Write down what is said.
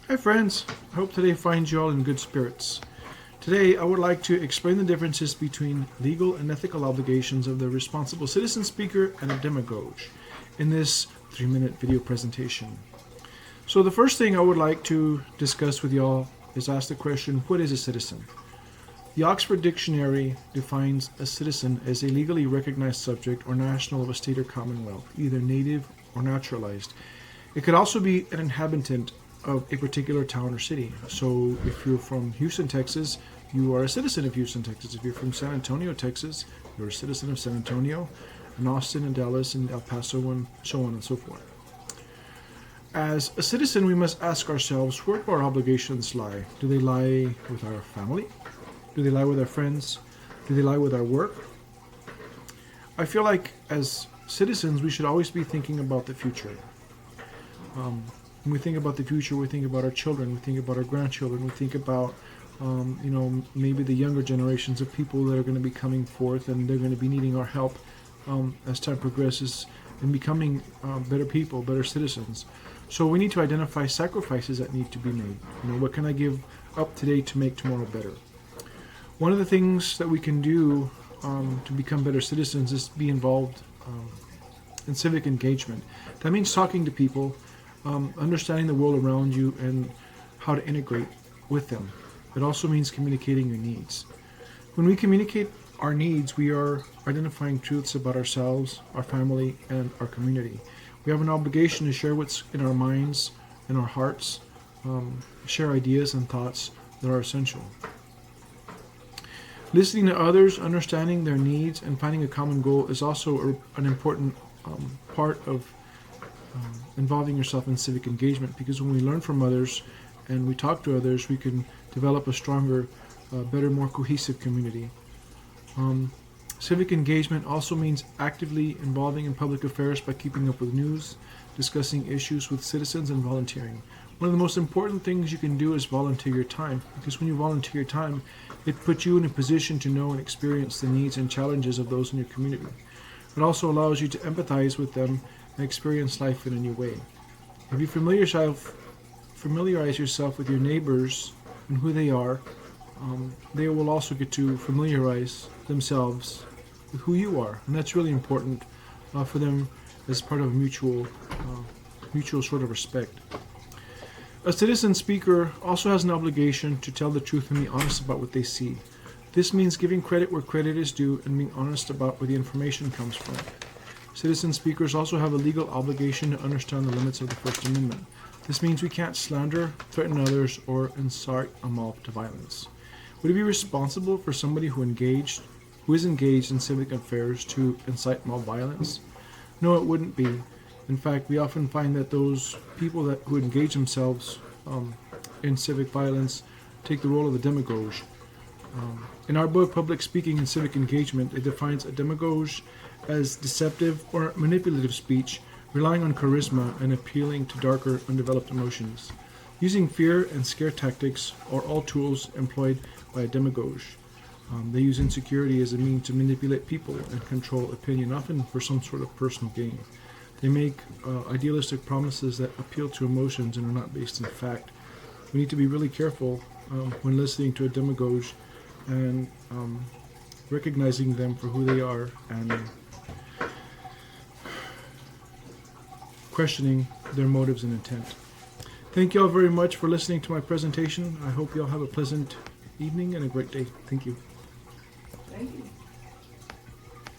Hi friends, I hope today finds you all in good spirits. Today I would like to explain the differences between legal and ethical obligations of the responsible citizen speaker and a demagogue in this 3-minute video presentation. So the first thing I would like to discuss with y'all is ask the question, what is a citizen? The Oxford Dictionary defines a citizen as a legally recognized subject or national of a state or commonwealth, either native or naturalized. It could also be an inhabitant of a particular town or city. So if you're from Houston, Texas, you are a citizen of Houston, Texas. If you're from San Antonio, Texas, you're a citizen of San Antonio, and Austin and Dallas and El Paso and so on and so forth. As a citizen, we must ask ourselves, where do our obligations lie? Do they lie with our family? Do they lie with our friends? Do they lie with our work? I feel like as citizens, we should always be thinking about the future. When we think about the future, we think about our children, we think about our grandchildren, we think about, maybe the younger generations of people that are going to be coming forth, and they're going to be needing our help as time progresses in becoming better people, better citizens. So we need to identify sacrifices that need to be made. What can I give up today to make tomorrow better? One of the things that we can do to become better citizens is be involved in civic engagement. That means talking to people, understanding the world around you and how to integrate with them. It also means communicating your needs. When we communicate our needs, we are identifying truths about ourselves, our family, and our community. We have an obligation to share what's in our minds and our hearts, share ideas and thoughts that are essential. Listening to others, understanding their needs, and finding a common goal is also an important part of involving yourself in civic engagement, because when we learn from others and we talk to others, we can develop a stronger, better, more cohesive community. Civic engagement also means actively involving in public affairs by keeping up with news, discussing issues with citizens, and volunteering. One of the most important things you can do is volunteer your time, because when you volunteer your time, it puts you in a position to know and experience the needs and challenges of those in your community. It also allows you to empathize with them and experience life in a new way. If you familiarize yourself with your neighbors and who they are, they will also get to familiarize themselves with who you are, and that's really important for them as part of a mutual sort of respect. A citizen speaker also has an obligation to tell the truth and be honest about what they see. This means giving credit where credit is due and being honest about where the information comes from. Citizen speakers also have a legal obligation to understand the limits of the First Amendment. This means we can't slander, threaten others, or incite a mob to violence. Would it be responsible for somebody who is engaged in civic affairs to incite mob violence? No, it wouldn't be. In fact, we often find that those people who engage themselves in civic violence take the role of a demagogue. In our book, Public Speaking and Civic Engagement, it defines a demagogue as deceptive or manipulative speech, relying on charisma and appealing to darker, undeveloped emotions. Using fear and scare tactics are all tools employed by a demagogue. They use insecurity as a means to manipulate people and control opinion, often for some sort of personal gain. They make idealistic promises that appeal to emotions and are not based in fact. We need to be really careful when listening to a demagogue and recognizing them for who they are and questioning their motives and intent. Thank you all very much for listening to my presentation. I hope you all have a pleasant evening and a great day. Thank you. Thank you.